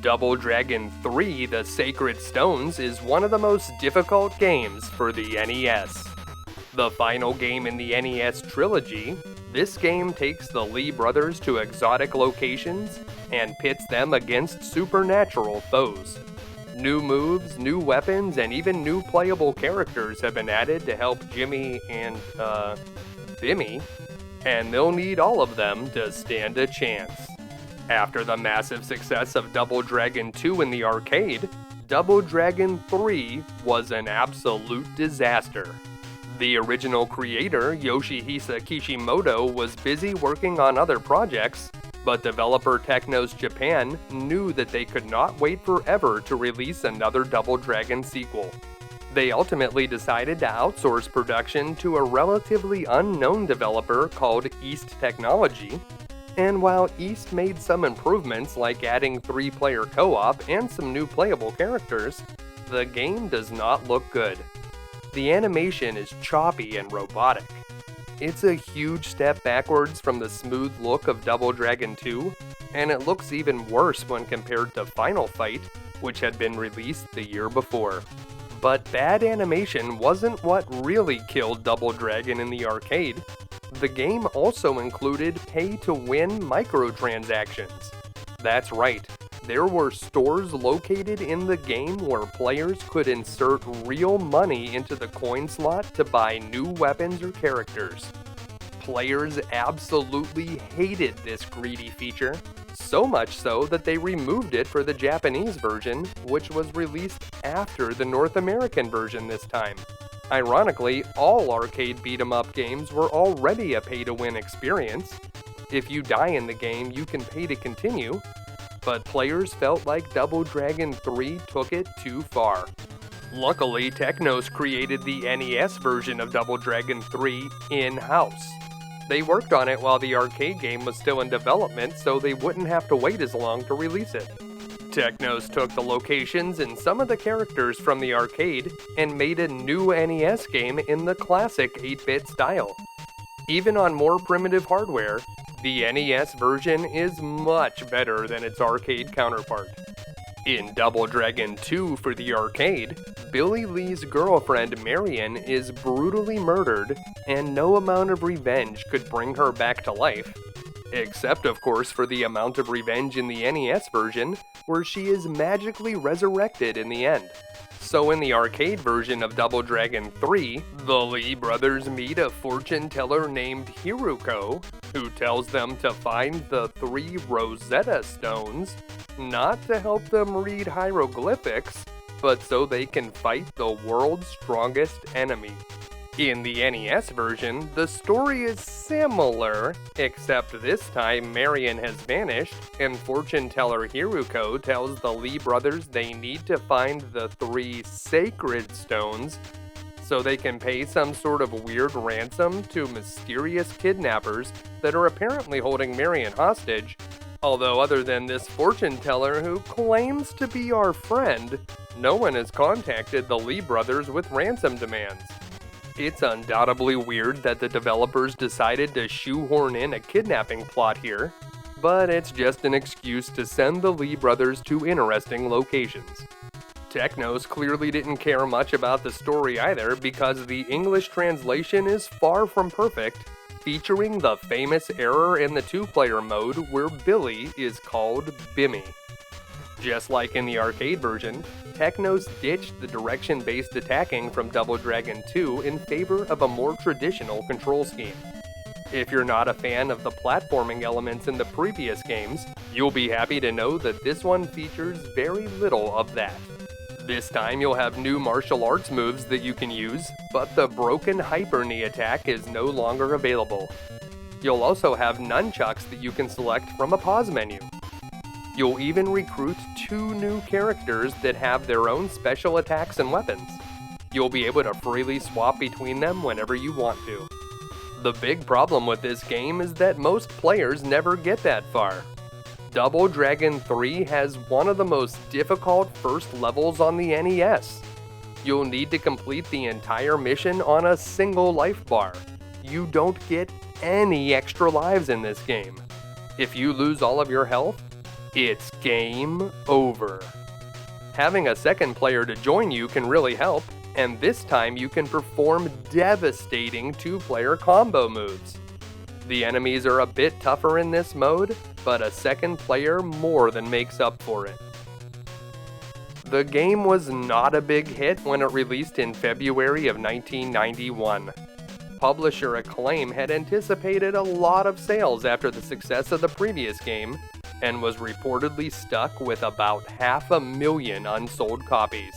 Double Dragon 3: The Sacred Stones is one of the most difficult games for the NES. The final game in the NES trilogy, this game takes the Lee brothers to exotic locations and pits them against supernatural foes. New moves, new weapons, and even new playable characters have been added to help Jimmy and, Bimmy, and they'll need all of them to stand a chance. After the massive success of Double Dragon 2 in the arcade, Double Dragon 3 was an absolute disaster. The original creator, Yoshihisa Kishimoto, was busy working on other projects, but developer Technos Japan knew that they could not wait forever to release another Double Dragon sequel. They ultimately decided to outsource production to a relatively unknown developer called East Technology, and while East made some improvements like adding 3-player co-op and some new playable characters, the game does not look good. The animation is choppy and robotic. It's a huge step backwards from the smooth look of Double Dragon 2, and it looks even worse when compared to Final Fight, which had been released the year before. But bad animation wasn't what really killed Double Dragon in the arcade. The game also included pay-to-win microtransactions. That's right, there were stores located in the game where players could insert real money into the coin slot to buy new weapons or characters. Players absolutely hated this greedy feature, so much so that they removed it for the Japanese version, which was released after the North American version this time. Ironically, all arcade beat-em-up games were already a pay-to-win experience. If you die in the game, you can pay to continue, but players felt like Double Dragon 3 took it too far. Luckily, Technos created the NES version of Double Dragon 3 in-house. They worked on it while the arcade game was still in development, so they wouldn't have to wait as long to release it. Technos took the locations and some of the characters from the arcade and made a new NES game in the classic 8-bit style. Even on more primitive hardware, the NES version is much better than its arcade counterpart. In Double Dragon 2 for the arcade, Billy Lee's girlfriend Marion is brutally murdered, and no amount of revenge could bring her back to life. Except, of course, for the amount of revenge in the NES version, where she is magically resurrected in the end. So in the arcade version of Double Dragon 3, the Lee brothers meet a fortune teller named Hiruko, who tells them to find the 3 Rosetta Stones, not to help them read hieroglyphics, but so they can fight the world's strongest enemy. In the NES version, the story is similar, except this time Marion has vanished, and fortune teller Hiruko tells the Lee brothers they need to find the 3 sacred stones so they can pay some sort of weird ransom to mysterious kidnappers that are apparently holding Marion hostage, although other than this fortune teller who claims to be our friend, no one has contacted the Lee brothers with ransom demands. It's undoubtedly weird that the developers decided to shoehorn in a kidnapping plot here, but it's just an excuse to send the Lee brothers to interesting locations. Technos clearly didn't care much about the story either because the English translation is far from perfect, featuring the famous error in the 2-player mode where Billy is called Bimmy. Just like in the arcade version, Technos ditched the direction-based attacking from Double Dragon 2 in favor of a more traditional control scheme. If you're not a fan of the platforming elements in the previous games, you'll be happy to know that this one features very little of that. This time you'll have new martial arts moves that you can use, but the broken hyper knee attack is no longer available. You'll also have nunchucks that you can select from a pause menu. You'll even recruit 2 new characters that have their own special attacks and weapons. You'll be able to freely swap between them whenever you want to. The big problem with this game is that most players never get that far. Double Dragon 3 has one of the most difficult first levels on the NES. You'll need to complete the entire mission on a single life bar. You don't get any extra lives in this game. If you lose all of your health, it's game over. Having a second player to join you can really help, and this time you can perform devastating two-player combo moves. The enemies are a bit tougher in this mode, but a second player more than makes up for it. The game was not a big hit when it released in February of 1991. Publisher Acclaim had anticipated a lot of sales after the success of the previous game, and was reportedly stuck with about 500,000 unsold copies.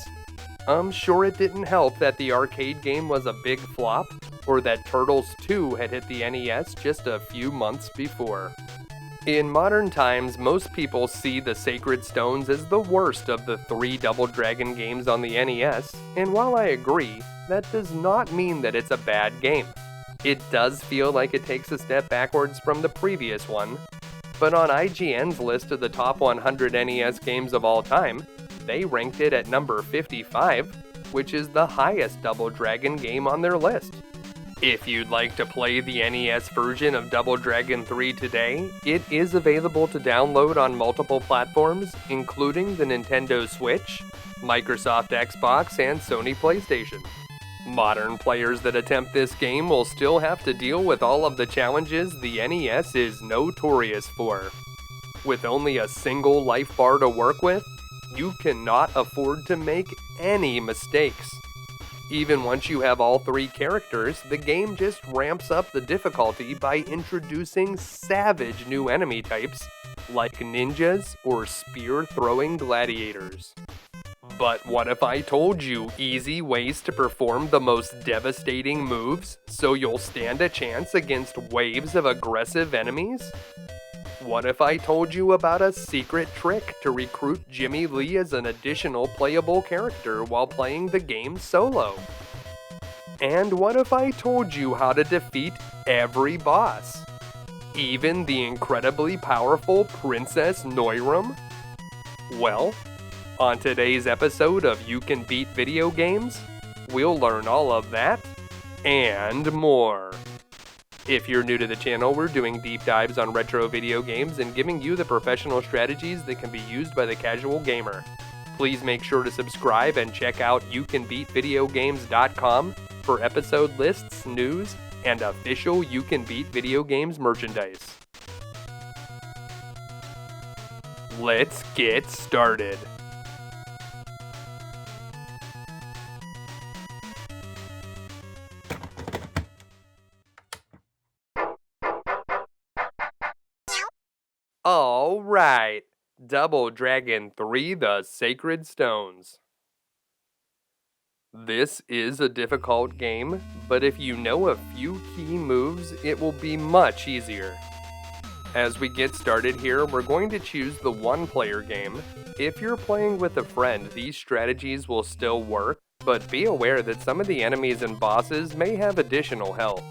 I'm sure it didn't help that the arcade game was a big flop, or that Turtles 2 had hit the NES just a few months before. In modern times, most people see the Sacred Stones as the worst of the 3 Double Dragon games on the NES, and while I agree, that does not mean that it's a bad game. It does feel like it takes a step backwards from the previous one, but on IGN's list of the top 100 NES games of all time, they ranked it at number 55, which is the highest Double Dragon game on their list. If you'd like to play the NES version of Double Dragon 3 today, it is available to download on multiple platforms, including the Nintendo Switch, Microsoft Xbox, and Sony PlayStation. Modern players that attempt this game will still have to deal with all of the challenges the NES is notorious for. With only a single life bar to work with, you cannot afford to make any mistakes. Even once you have all 3 characters, the game just ramps up the difficulty by introducing savage new enemy types, like ninjas or spear-throwing gladiators. But what if I told you easy ways to perform the most devastating moves so you'll stand a chance against waves of aggressive enemies? What if I told you about a secret trick to recruit Jimmy Lee as an additional playable character while playing the game solo? And what if I told you how to defeat every boss? Even the incredibly powerful Princess Noiram? Well, on today's episode of You Can Beat Video Games, we'll learn all of that and more. If you're new to the channel, we're doing deep dives on retro video games and giving you the professional strategies that can be used by the casual gamer. Please make sure to subscribe and check out youcanbeatvideogames.com for episode lists, news, and official You Can Beat Video Games merchandise. Let's get started. Alright, Double Dragon 3: The Sacred Stones. This is a difficult game, but if you know a few key moves, it will be much easier. As we get started here, we're going to choose the one-player game. If you're playing with a friend, these strategies will still work, but be aware that some of the enemies and bosses may have additional health.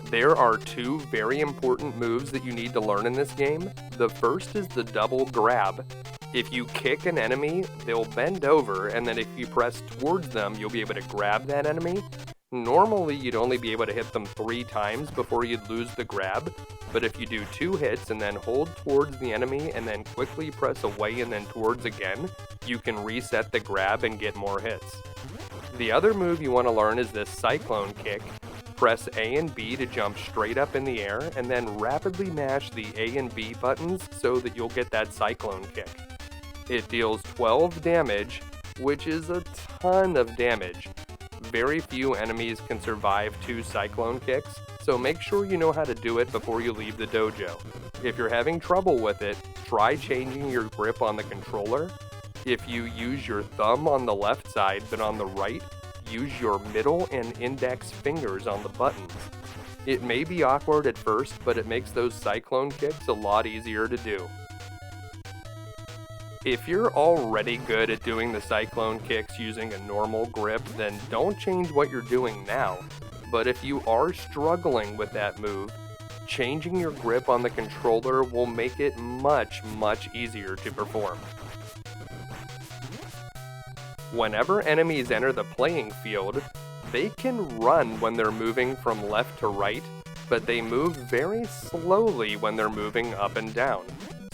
There are 2 very important moves that you need to learn in this game. The first is the double grab. If you kick an enemy, they'll bend over, and then if you press towards them, you'll be able to grab that enemy. Normally, you'd only be able to hit them 3 times before you'd lose the grab, but if you do 2 hits and then hold towards the enemy and then quickly press away and then towards again, you can reset the grab and get more hits. The other move you want to learn is this cyclone kick. Press A and B to jump straight up in the air, and then rapidly mash the A and B buttons so that you'll get that cyclone kick. It deals 12 damage, which is a ton of damage. Very few enemies can survive 2 cyclone kicks, so make sure you know how to do it before you leave the dojo. If you're having trouble with it, try changing your grip on the controller. If you use your thumb on the left side but on the right, use your middle and index fingers on the buttons. It may be awkward at first, but it makes those cyclone kicks a lot easier to do. If you're already good at doing the cyclone kicks using a normal grip, then don't change what you're doing now. But if you are struggling with that move, changing your grip on the controller will make it much easier to perform. Whenever enemies enter the playing field, they can run when they're moving from left to right, but they move very slowly when they're moving up and down.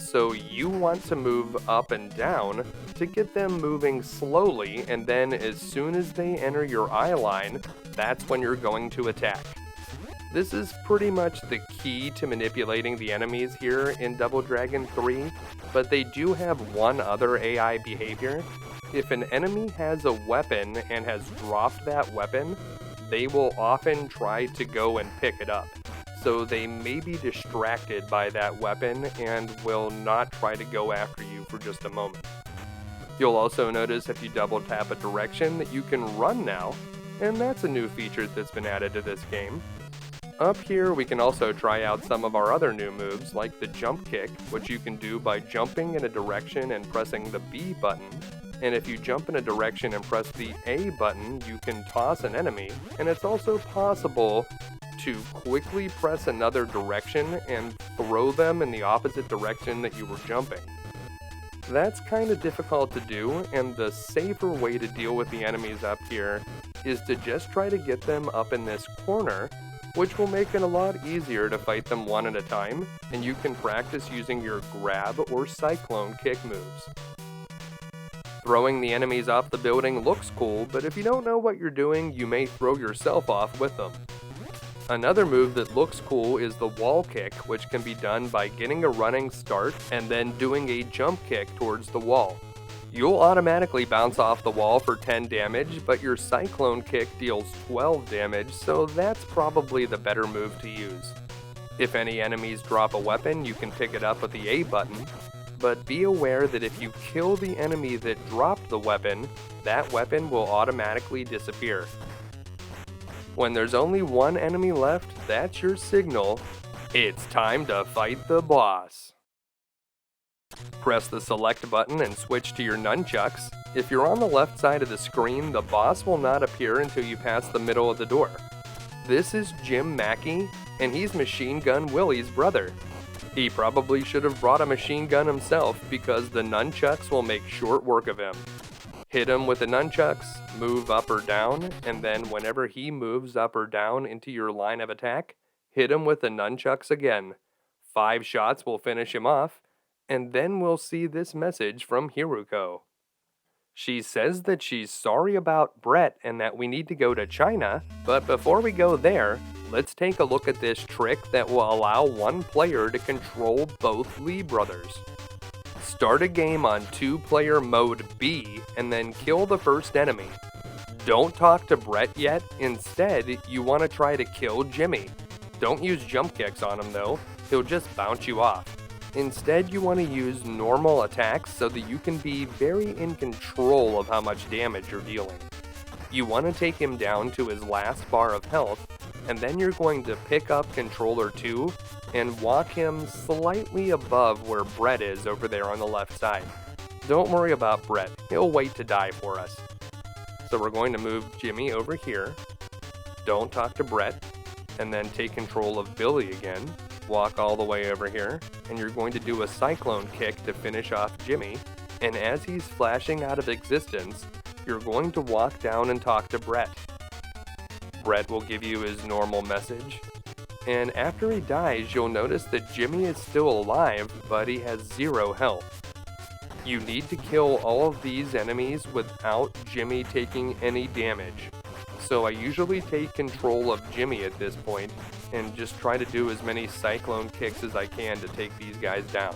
so you want to move up and down to get them moving slowly, and then as soon as they enter your eye line, that's when you're going to attack. This is pretty much the key to manipulating the enemies here in Double Dragon 3, but they do have one other AI behavior. If an enemy has a weapon and has dropped that weapon, they will often try to go and pick it up. So they may be distracted by that weapon and will not try to go after you for just a moment. You'll also notice if you double tap a direction that you can run now, and that's a new feature that's been added to this game. Up here we can also try out some of our other new moves like the jump kick, which you can do by jumping in a direction and pressing the B button. And if you jump in a direction and press the A button, you can toss an enemy, and it's also possible to quickly press another direction and throw them in the opposite direction that you were jumping. That's kind of difficult to do, and the safer way to deal with the enemies up here is to just try to get them up in this corner, which will make it a lot easier to fight them one at a time, and you can practice using your grab or cyclone kick moves. Throwing the enemies off the building looks cool, but if you don't know what you're doing, you may throw yourself off with them. Another move that looks cool is the wall kick, which can be done by getting a running start and then doing a jump kick towards the wall. You'll automatically bounce off the wall for 10 damage, but your cyclone kick deals 12 damage, so that's probably the better move to use. If any enemies drop a weapon, you can pick it up with the A button, but be aware that if you kill the enemy that dropped the weapon, that weapon will automatically disappear. When there's only one enemy left, that's your signal. It's time to fight the boss. Press the select button and switch to your nunchucks. If you're on the left side of the screen, the boss will not appear until you pass the middle of the door. This is Jim Mackey, and he's Machine Gun Willie's brother. He probably should have brought a machine gun himself because the nunchucks will make short work of him. Hit him with the nunchucks, move up or down, and then whenever he moves up or down into your line of attack, hit him with the nunchucks again. 5 shots will finish him off, and then we'll see this message from Hiruko. She says that she's sorry about Brett and that we need to go to China, but before we go there, let's take a look at this trick that will allow one player to control both Lee brothers. Start a game on 2-player mode B and then kill the first enemy. Don't talk to Brett yet, instead you want to try to kill Jimmy. Don't use jump kicks on him though, he'll just bounce you off. Instead, you want to use normal attacks so that you can be very in control of how much damage you're dealing. You want to take him down to his last bar of health, and then you're going to pick up Controller 2 and walk him slightly above where Brett is over there on the left side. Don't worry about Brett, he'll wait to die for us. So we're going to move Jimmy over here, don't talk to Brett, and then take control of Billy again. Walk all the way over here, and you're going to do a cyclone kick to finish off Jimmy, and as he's flashing out of existence, you're going to walk down and talk to Brett. Brett will give you his normal message, and after he dies, you'll notice that Jimmy is still alive, but he has 0 health. You need to kill all of these enemies without Jimmy taking any damage. So I usually take control of Jimmy at this point, and just try to do as many cyclone kicks as I can to take these guys down.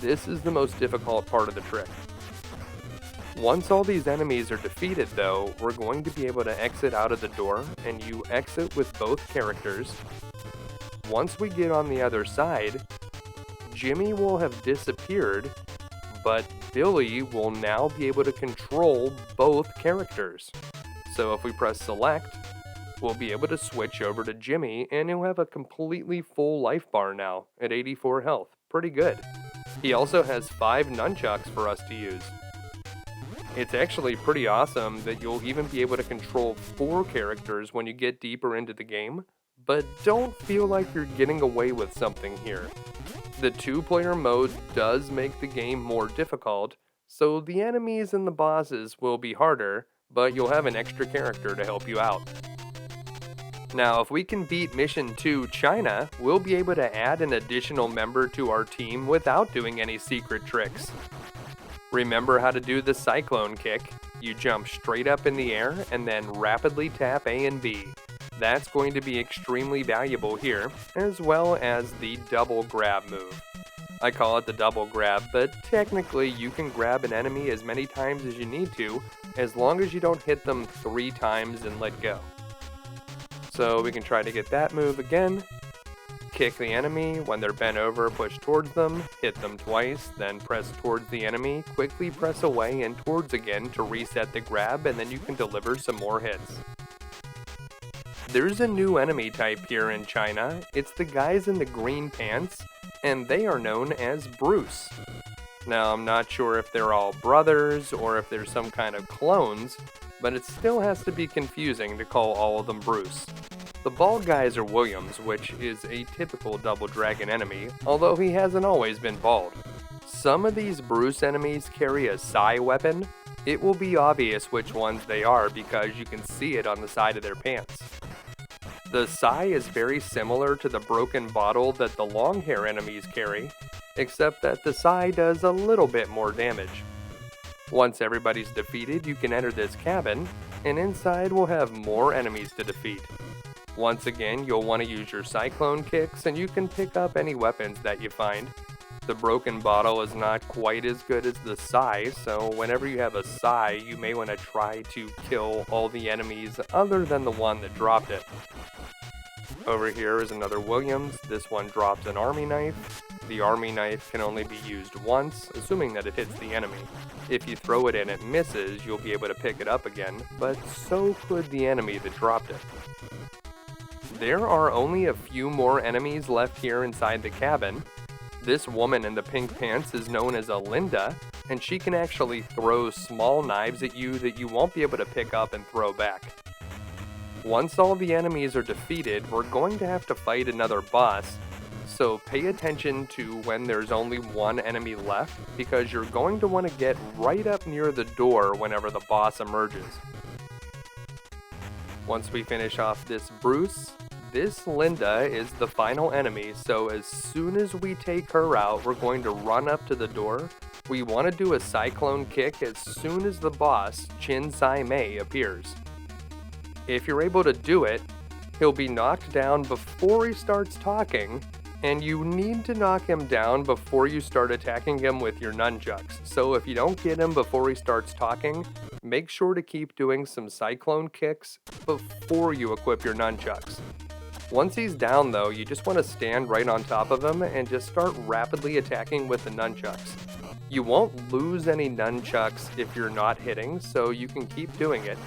This is the most difficult part of the trick. Once all these enemies are defeated though, we're going to be able to exit out of the door, and you exit with both characters. Once we get on the other side, Jimmy will have disappeared, but Billy will now be able to control both characters. So if we press select, we'll be able to switch over to Jimmy, and he'll have a completely full life bar now at 84 health. Pretty good. He also has 5 nunchucks for us to use. It's actually pretty awesome that you'll even be able to control 4 characters when you get deeper into the game, but don't feel like you're getting away with something here. The 2-player mode does make the game more difficult, so the enemies and the bosses will be harder, but you'll have an extra character to help you out. Now, if we can beat Mission 2 China, we'll be able to add an additional member to our team without doing any secret tricks. Remember how to do the cyclone kick? You jump straight up in the air and then rapidly tap A and B. That's going to be extremely valuable here, as well as the double grab move. I call it the double grab, but technically you can grab an enemy as many times as you need to, as long as you don't hit them 3 times and let go. So we can try to get that move again. Kick the enemy. When they're bent over, push towards them, hit them twice, then press towards the enemy, quickly press away and towards again to reset the grab, and then you can deliver some more hits. There's a new enemy type here in China. It's the guys in the green pants, and they are known as Bruce. Now, I'm not sure if they're all brothers or if they're some kind of clones, but it still has to be confusing to call all of them Bruce. The bald guys are Williams, which is a typical Double Dragon enemy, although he hasn't always been bald. Some of these Bruce enemies carry a Psy weapon. It will be obvious which ones they are because you can see it on the side of their pants. The Psy is very similar to the broken bottle that the long hair enemies carry, except that the Psy does a little bit more damage. Once everybody's defeated, you can enter this cabin, and inside we'll have more enemies to defeat. Once again, you'll want to use your cyclone kicks, and you can pick up any weapons that you find. The broken bottle is not quite as good as the Psy, so whenever you have a Psy, you may want to try to kill all the enemies other than the one that dropped it. Over here is another Williams. This one drops an army knife. The army knife can only be used once, assuming that it hits the enemy. If you throw it and it misses, you'll be able to pick it up again, but so could the enemy that dropped it. There are only a few more enemies left here inside the cabin. This woman in the pink pants is known as a Linda, and she can actually throw small knives at you that you won't be able to pick up and throw back. Once all the enemies are defeated, we're going to have to fight another boss, so pay attention to when there's only one enemy left, because you're going to want to get right up near the door whenever the boss emerges. Once we finish off this Bruce, this Linda is the final enemy, so as soon as we take her out, we're going to run up to the door. We want to do a cyclone kick as soon as the boss, Chin Sai Mei, appears. If you're able to do it, he'll be knocked down before he starts talking, and you need to knock him down before you start attacking him with your nunchucks. So if you don't get him before he starts talking, make sure to keep doing some cyclone kicks before you equip your nunchucks. Once he's down though, you just want to stand right on top of him and just start rapidly attacking with the nunchucks. You won't lose any nunchucks if you're not hitting, so you can keep doing it.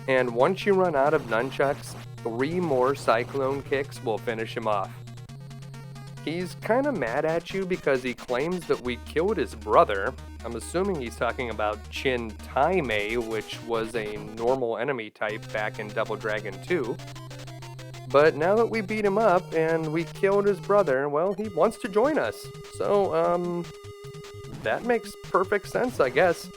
And once you run out of nunchucks, 3 more cyclone kicks will finish him off. He's kinda mad at you because he claims that we killed his brother. I'm assuming he's talking about Chin Tai Mei, which was a normal enemy type back in Double Dragon 2. But now that we beat him up and we killed his brother, well, he wants to join us. So, that makes perfect sense, I guess.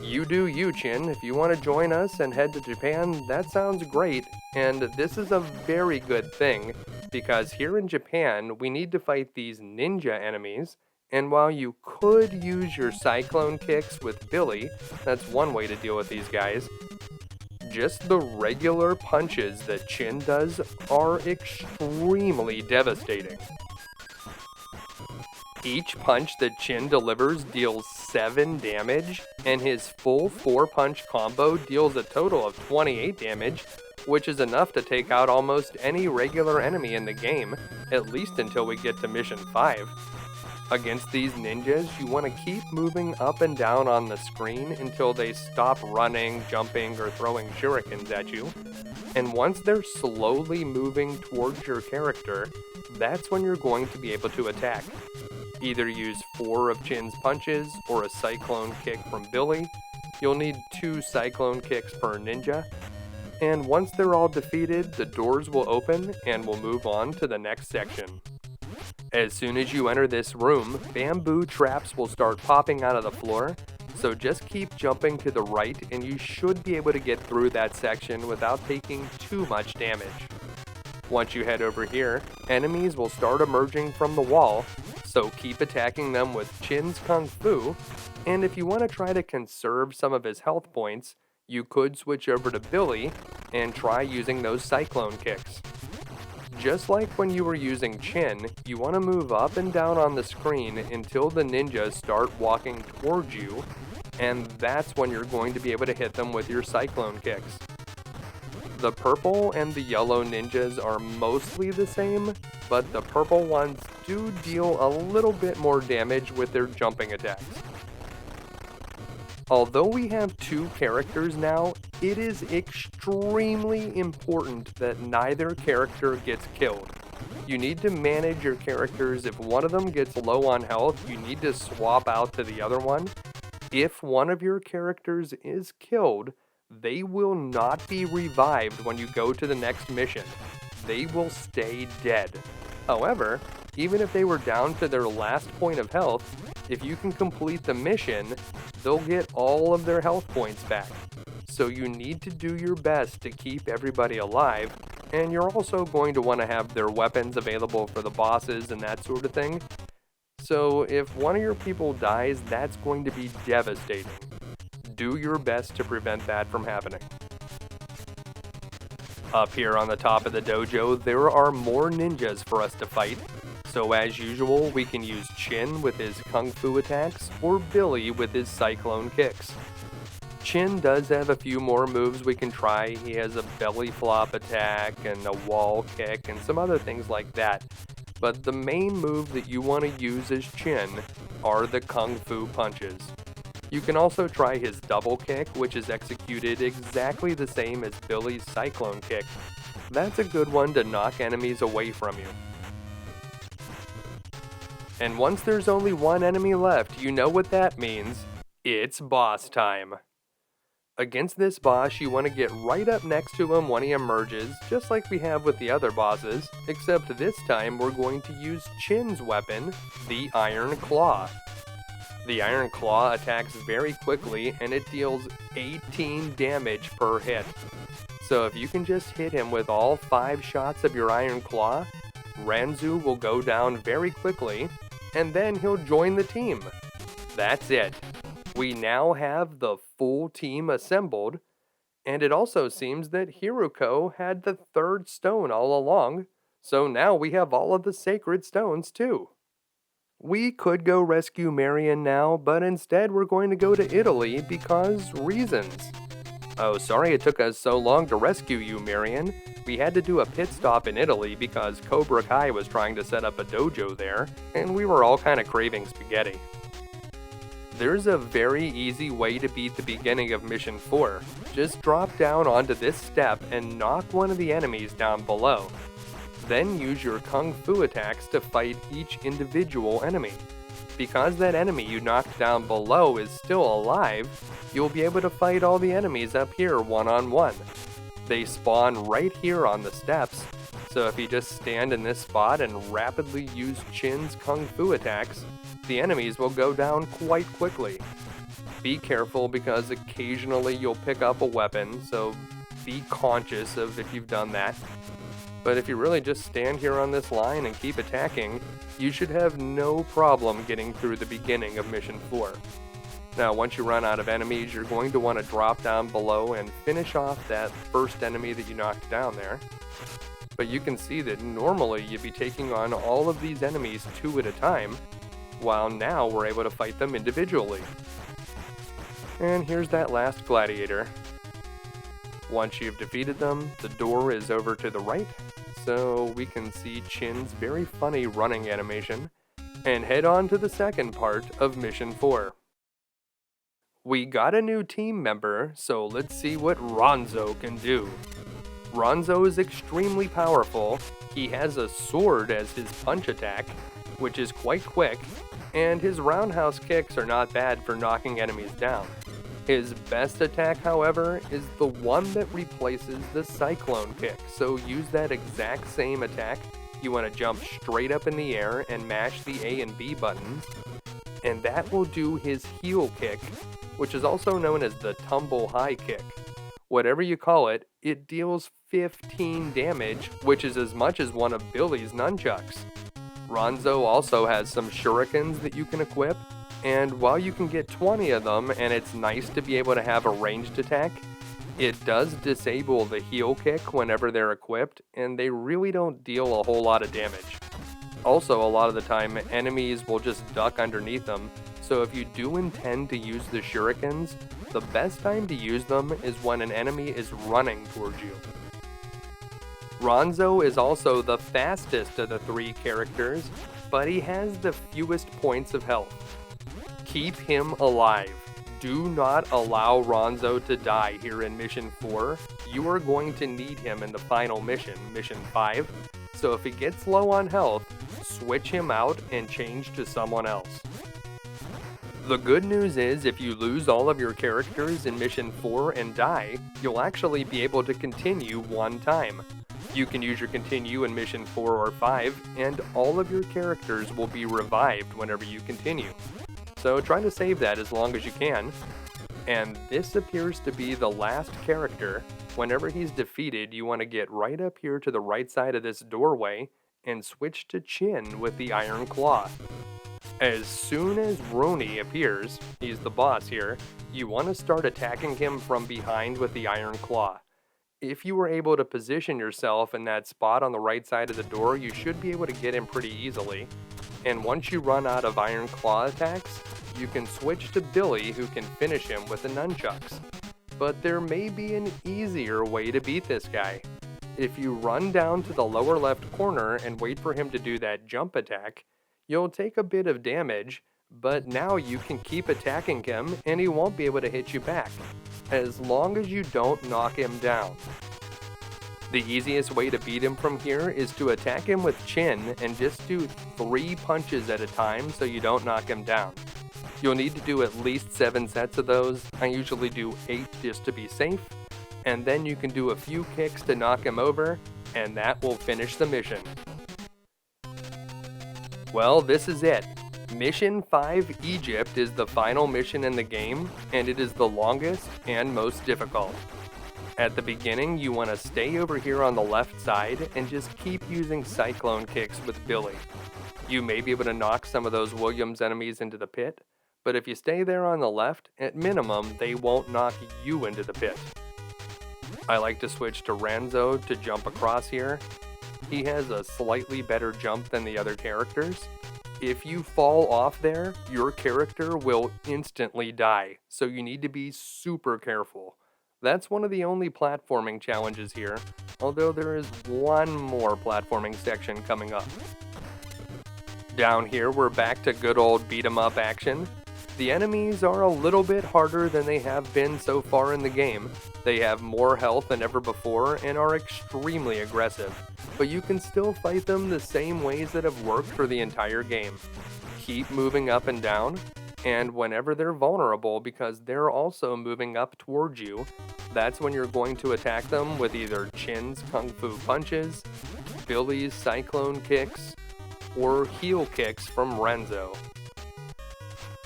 You do you, Chin. If you want to join us and head to Japan, that sounds great. And this is a very good thing, because here in Japan, we need to fight these ninja enemies. And while you could use your cyclone kicks with Billy, that's one way to deal with these guys, just the regular punches that Chin does are extremely devastating. Each punch that Chin delivers deals 7 damage, and his full 4-punch combo deals a total of 28 damage, which is enough to take out almost any regular enemy in the game, at least until we get to Mission 5. Against these ninjas, you want to keep moving up and down on the screen until they stop running, jumping, or throwing shurikens at you. And once they're slowly moving towards your character, that's when you're going to be able to attack. Either use 4 of Chin's punches or a cyclone kick from Billy. You'll need 2 cyclone kicks per ninja. And once they're all defeated, the doors will open and we'll move on to the next section. As soon as you enter this room, bamboo traps will start popping out of the floor, So just keep jumping to the right and you should be able to get through that section without taking too much damage. Once you head over here, enemies will start emerging from the wall, so keep attacking them with Chin's Kung Fu, and if you want to try to conserve some of his health points, you could switch over to Billy and try using those cyclone kicks. Just like when you were using Chin, you want to move up and down on the screen until the ninjas start walking towards you, and that's when you're going to be able to hit them with your cyclone kicks. The purple and the yellow ninjas are mostly the same, but the purple ones do deal a little bit more damage with their jumping attacks. Although we have 2 characters now, it is extremely important that neither character gets killed. You need to manage your characters. If one of them gets low on health, you need to swap out to the other one. If one of your characters is killed, they will not be revived when you go to the next mission. They will stay dead. However, even if they were down to their last point of health, if you can complete the mission, they'll get all of their health points back. So you need to do your best to keep everybody alive, and you're also going to want to have their weapons available for the bosses and that sort of thing. So if one of your people dies, that's going to be devastating. Do your best to prevent that from happening. Up here on the top of the dojo, there are more ninjas for us to fight. So as usual, we can use Chin with his Kung Fu attacks, or Billy with his Cyclone kicks. Chin does have a few more moves we can try. He has a belly flop attack and a wall kick and some other things like that. But the main move that you want to use as Chin are the Kung Fu punches. You can also try his double kick, which is executed exactly the same as Billy's Cyclone kick. That's a good one to knock enemies away from you. And once there's only one enemy left, you know what that means. It's boss time. Against this boss, you want to get right up next to him when he emerges, just like we have with the other bosses, except this time we're going to use Chin's weapon, the Iron Claw. The Iron Claw attacks very quickly and it deals 18 damage per hit. So if you can just hit him with all 5 shots of your Iron Claw, Ranzu will go down very quickly, and then he'll join the team. That's it. We now have the full team assembled, and it also seems that Hiruko had the 3rd stone all along, so now we have all of the sacred stones too. We could go rescue Marion now, but instead we're going to go to Italy because reasons. Oh, sorry it took us so long to rescue you, Marion. We had to do a pit stop in Italy because Cobra Kai was trying to set up a dojo there, and we were all kind of craving spaghetti. There's a very easy way to beat the beginning of Mission 4. Just drop down onto this step and knock one of the enemies down below. Then use your Kung Fu attacks to fight each individual enemy. Because that enemy you knocked down below is still alive, you'll be able to fight all the enemies up here one-on-one. They spawn right here on the steps, so if you just stand in this spot and rapidly use Chin's Kung Fu attacks, the enemies will go down quite quickly. Be careful because occasionally you'll pick up a weapon, so be conscious of if you've done that. But if you really just stand here on this line and keep attacking, you should have no problem getting through the beginning of Mission 4. Now, once you run out of enemies, you're going to want to drop down below and finish off that first enemy that you knocked down there. But you can see that normally you'd be taking on all of these enemies 2 at a time, while now we're able to fight them individually. And here's that last gladiator. Once you've defeated them, the door is over to the right, so we can see Chin's very funny running animation, and head on to the second part of Mission 4. We got a new team member, so let's see what Ronzo can do. Ronzo is extremely powerful. He has a sword as his punch attack, which is quite quick, and his roundhouse kicks are not bad for knocking enemies down. His best attack, however, is the one that replaces the Cyclone kick, so use that exact same attack. You want to jump straight up in the air and mash the A and B buttons, and that will do his heel kick, which is also known as the tumble high kick. Whatever you call it, it deals 15 damage, which is as much as one of Billy's nunchucks. Ronzo also has some shurikens that you can equip, and while you can get 20 of them and it's nice to be able to have a ranged attack, it does disable the heal kick whenever they're equipped, and they really don't deal a whole lot of damage. Also, a lot of the time, enemies will just duck underneath them, so if you do intend to use the shurikens, the best time to use them is when an enemy is running towards you. Ronzo is also the fastest of the three characters, but he has the fewest points of health. Keep him alive. Do not allow Ronzo to die here in Mission 4. You are going to need him in the final mission, Mission 5, so if he gets low on health, switch him out and change to someone else. The good news is if you lose all of your characters in Mission 4 and die, you'll actually be able to continue one time. You can use your continue in Mission 4 or 5, and all of your characters will be revived whenever you continue. So try to save that as long as you can. And this appears to be the last character. Whenever he's defeated, you want to get right up here to the right side of this doorway and switch to Chin with the Iron Claw. As soon as Rooney appears, he's the boss here, you want to start attacking him from behind with the Iron Claw. If you were able to position yourself in that spot on the right side of the door, you should be able to get him pretty easily. And once you run out of Iron Claw attacks, you can switch to Billy, who can finish him with the nunchucks. But there may be an easier way to beat this guy. If you run down to the lower left corner and wait for him to do that jump attack, you'll take a bit of damage, but now you can keep attacking him and he won't be able to hit you back, as long as you don't knock him down. The easiest way to beat him from here is to attack him with Chin and just do 3 punches at a time so you don't knock him down. You'll need to do at least 7 sets of those. I usually do 8 just to be safe, and then you can do a few kicks to knock him over, and that will finish the mission. Well, this is it. Mission 5 Egypt is the final mission in the game, and it is the longest and most difficult. At the beginning, you want to stay over here on the left side and just keep using cyclone kicks with Billy. You may be able to knock some of those Williams enemies into the pit, but if you stay there on the left, at minimum, they won't knock you into the pit. I like to switch to Ranzo to jump across here. He has a slightly better jump than the other characters. If you fall off there, your character will instantly die, so you need to be super careful. That's one of the only platforming challenges here, although there is one more platforming section coming up. Down here, we're back to good old beat-em-up action. The enemies are a little bit harder than they have been so far in the game. They have more health than ever before and are extremely aggressive, but you can still fight them the same ways that have worked for the entire game. Keep moving up and down, and whenever they're vulnerable because they're also moving up towards you, that's when you're going to attack them with either Chin's Kung Fu punches, Billy's cyclone kicks, or heel kicks from Renzo.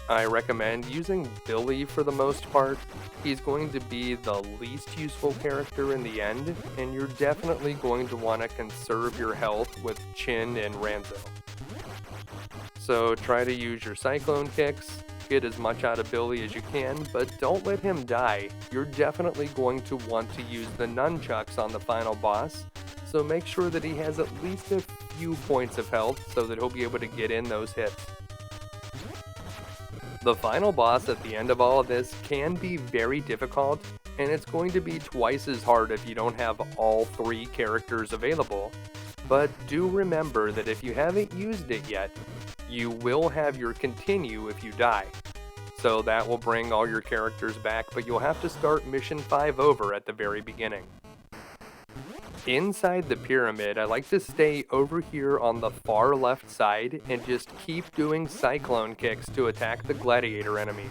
I recommend using Billy for the most part. He's going to be the least useful character in the end, and you're definitely going to want to conserve your health with Chin and Ranzo. So try to use your cyclone kicks, get as much out of Billy as you can, but don't let him die. You're definitely going to want to use the nunchucks on the final boss, so make sure that he has at least a few points of health so that he'll be able to get in those hits. The final boss at the end of all of this can be very difficult, and it's going to be twice as hard if you don't have all 3 characters available. But do remember that if you haven't used it yet, you will have your continue if you die. So that will bring all your characters back, but you'll have to start Mission 5 over at the very beginning. Inside the pyramid, I like to stay over here on the far left side and just keep doing cyclone kicks to attack the gladiator enemies.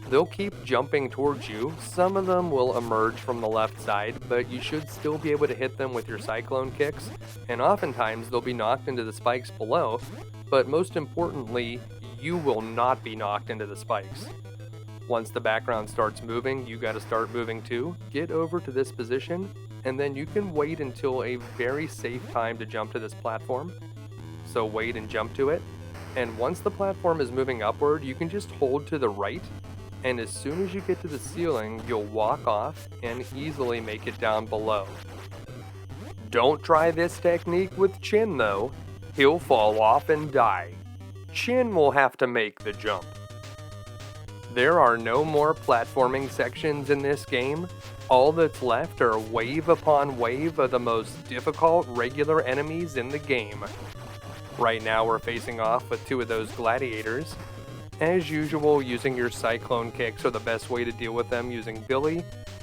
They'll keep jumping towards you. Some of them will emerge from the left side, but you should still be able to hit them with your cyclone kicks, and oftentimes they'll be knocked into the spikes below, but most importantly, you will not be knocked into the spikes. Once the background starts moving, you gotta start moving too. Get over to this position, and then you can wait until a very safe time to jump to this platform. So wait and jump to it. And once the platform is moving upward, you can just hold to the right, and as soon as you get to the ceiling, you'll walk off and easily make it down below. Don't try this technique with Chin though. He'll fall off and die. Chin will have to make the jump. There are no more platforming sections in this game. All that's left are wave upon wave of the most difficult regular enemies in the game. Right now we're facing off with two of those gladiators. As usual, using your cyclone kicks are the best way to deal with them using Billy,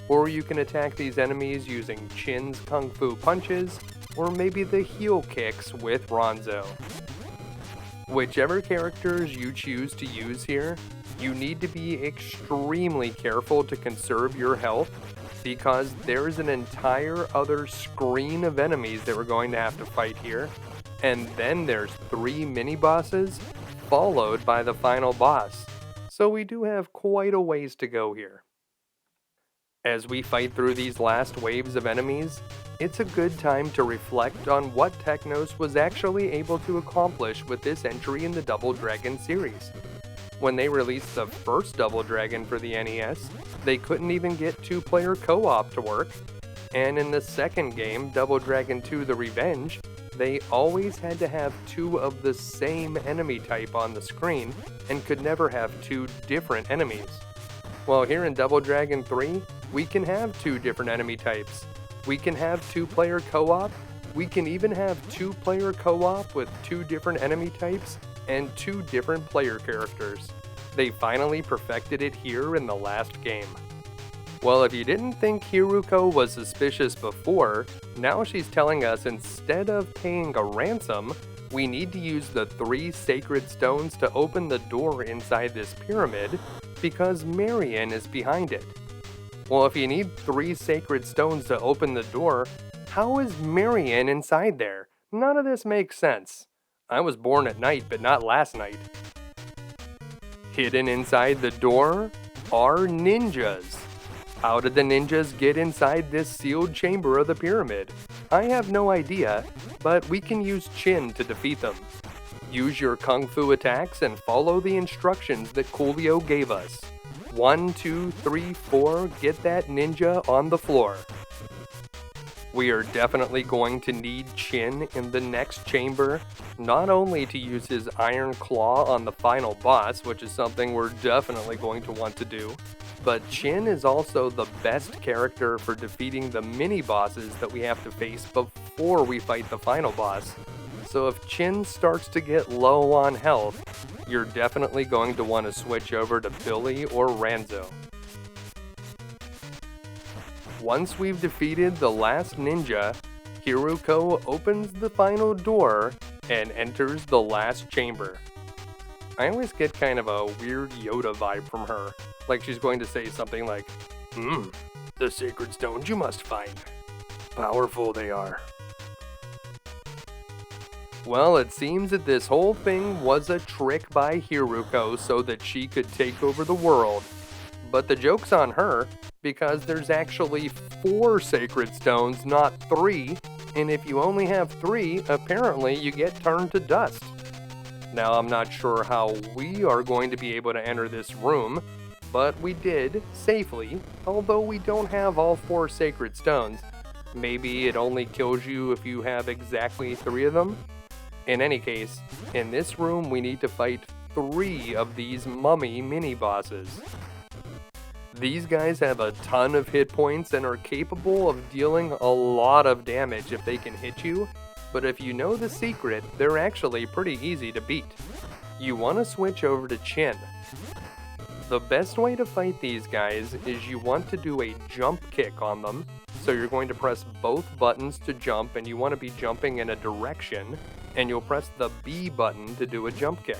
or you can attack these enemies using Chin's kung fu punches, or maybe the heel kicks with Ronzo. Whichever characters you choose to use here, you need to be extremely careful to conserve your health, because there's an entire other screen of enemies that we're going to have to fight here, and then there's 3 mini-bosses, followed by the final boss, so we do have quite a ways to go here. As we fight through these last waves of enemies, it's a good time to reflect on what Technos was actually able to accomplish with this entry in the Double Dragon series. When they released the first Double Dragon for the NES, they couldn't even get 2-player co-op to work, and in the second game, Double Dragon 2 The Revenge, they always had to have 2 of the same enemy type on the screen and could never have 2 different enemies. Well, here in Double Dragon 3, we can have 2 different enemy types. We can have 2-player co-op, we can even have 2-player co-op with 2 different enemy types and 2 different player characters. They finally perfected it here in the last game. Well, if you didn't think Hiruko was suspicious before, now she's telling us instead of paying a ransom, we need to use the 3 sacred stones to open the door inside this pyramid, because Marion is behind it. Well, if you need 3 sacred stones to open the door, how is Marion inside there? None of this makes sense. I was born at night, but not last night. Hidden inside the door are ninjas. How did the ninjas get inside this sealed chamber of the pyramid? I have no idea, but we can use Chin to defeat them. Use your kung fu attacks and follow the instructions that Coolio gave us. 1, 2, 3, 4, get that ninja on the floor. We are definitely going to need Chin in the next chamber, not only to use his iron claw on the final boss, which is something we're definitely going to want to do, but Chin is also the best character for defeating the mini-bosses that we have to face before we fight the final boss. So if Chin starts to get low on health, you're definitely going to want to switch over to Billy or Ranzo. Once we've defeated the last ninja, Hiruko opens the final door and enters the last chamber. I always get kind of a weird Yoda vibe from her, like she's going to say something like, the sacred stones you must find. Powerful they are. Well, it seems that this whole thing was a trick by Hiruko so that she could take over the world. But the joke's on her, because there's actually 4 sacred stones, not 3, and if you only have 3, apparently you get turned to dust. Now, I'm not sure how we are going to be able to enter this room, but we did, safely, although we don't have all 4 sacred stones. Maybe it only kills you if you have exactly 3 of them? In any case, in this room we need to fight 3 of these mummy mini-bosses. These guys have a ton of hit points and are capable of dealing a lot of damage if they can hit you, but if you know the secret, they're actually pretty easy to beat. You want to switch over to Chin. The best way to fight these guys is you want to do a jump kick on them, so you're going to press both buttons to jump and you want to be jumping in a direction, and you'll press the B button to do a jump kick.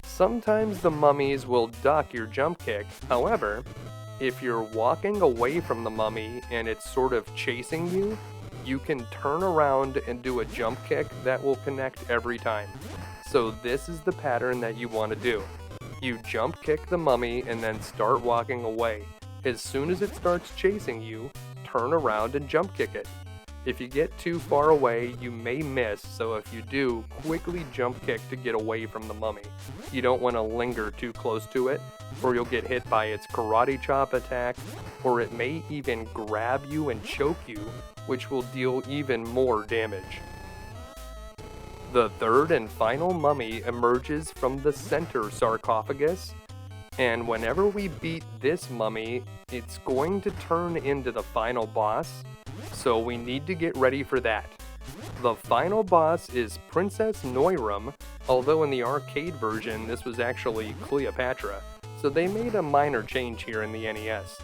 Sometimes the mummies will duck your jump kick, however, if you're walking away from the mummy and it's sort of chasing you, you can turn around and do a jump kick that will connect every time. So this is the pattern that you want to do. You jump kick the mummy and then start walking away. As soon as it starts chasing you, turn around and jump kick it. If you get too far away, you may miss, so if you do, quickly jump kick to get away from the mummy. You don't want to linger too close to it, or you'll get hit by its karate chop attack, or it may even grab you and choke you, which will deal even more damage. The third and final mummy emerges from the center sarcophagus, and whenever we beat this mummy, it's going to turn into the final boss, so we need to get ready for that. The final boss is Princess Noiram, although in the arcade version this was actually Cleopatra, so they made a minor change here in the NES.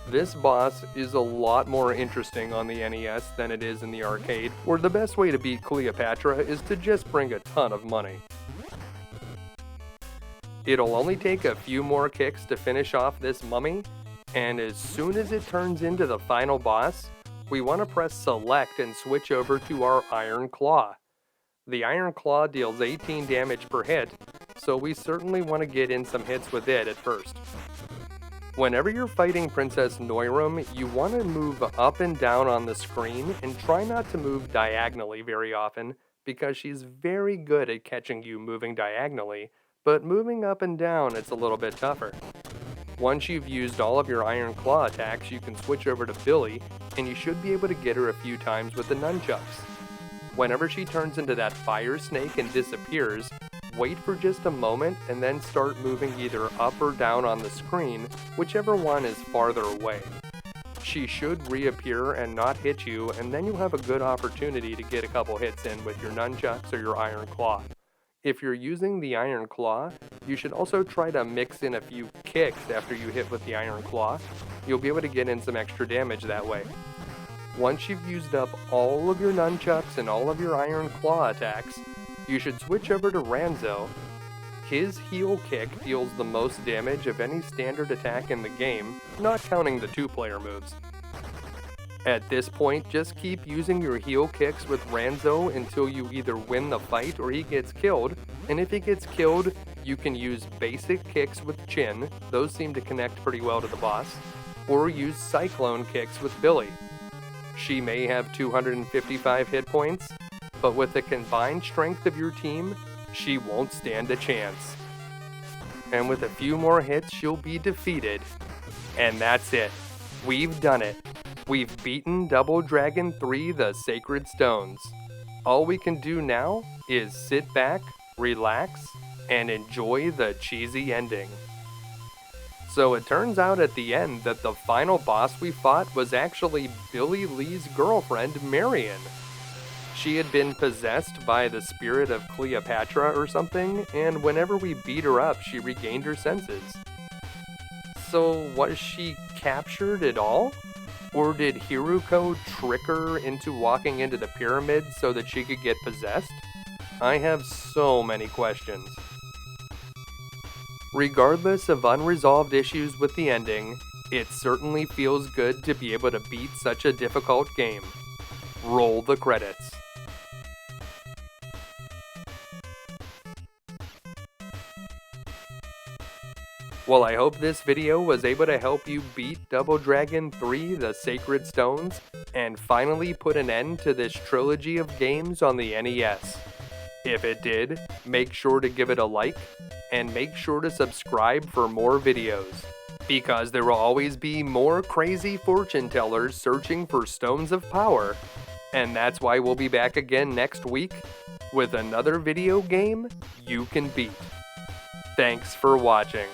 This boss is a lot more interesting on the NES than it is in the arcade, where the best way to beat Cleopatra is to just bring a ton of money. It'll only take a few more kicks to finish off this mummy, and as soon as it turns into the final boss, we want to press select and switch over to our Iron Claw. The Iron Claw deals 18 damage per hit, so we certainly want to get in some hits with it at first. Whenever you're fighting Princess Noiram, you want to move up and down on the screen and try not to move diagonally very often, because she's very good at catching you moving diagonally, but moving up and down it's a little bit tougher. Once you've used all of your Iron Claw attacks, you can switch over to Billy, and you should be able to get her a few times with the nunchucks. Whenever she turns into that fire snake and disappears, wait for just a moment and then start moving either up or down on the screen, whichever one is farther away. She should reappear and not hit you, and then you'll have a good opportunity to get a couple hits in with your nunchucks or your Iron Claw. If you're using the Iron Claw, you should also try to mix in a few kicks after you hit with the Iron Claw. You'll be able to get in some extra damage that way. Once you've used up all of your nunchucks and all of your Iron Claw attacks, you should switch over to Ranzo. His heel kick deals the most damage of any standard attack in the game, not counting the two-player moves. At this point, just keep using your heel kicks with Ranzo until you either win the fight or he gets killed, and if he gets killed, you can use basic kicks with Chin, those seem to connect pretty well to the boss, or use Cyclone kicks with Billy. She may have 255 hit points, but with the combined strength of your team, she won't stand a chance. And with a few more hits, she'll be defeated. And that's it. We've done it. We've beaten Double Dragon 3 The Sacred Stones. All we can do now is sit back, relax, and enjoy the cheesy ending. So it turns out at the end that the final boss we fought was actually Billy Lee's girlfriend, Marion. She had been possessed by the spirit of Cleopatra or something, and whenever we beat her up, she regained her senses. So was she captured at all? Or did Hiruko trick her into walking into the pyramid so that she could get possessed? I have so many questions. Regardless of unresolved issues with the ending, it certainly feels good to be able to beat such a difficult game. Roll the credits. Well, I hope this video was able to help you beat Double Dragon 3 The Sacred Stones and finally put an end to this trilogy of games on the NES. If it did, make sure to give it a like and make sure to subscribe for more videos, because there will always be more crazy fortune tellers searching for stones of power, and that's why we'll be back again next week with another video game you can beat. Thanks for watching.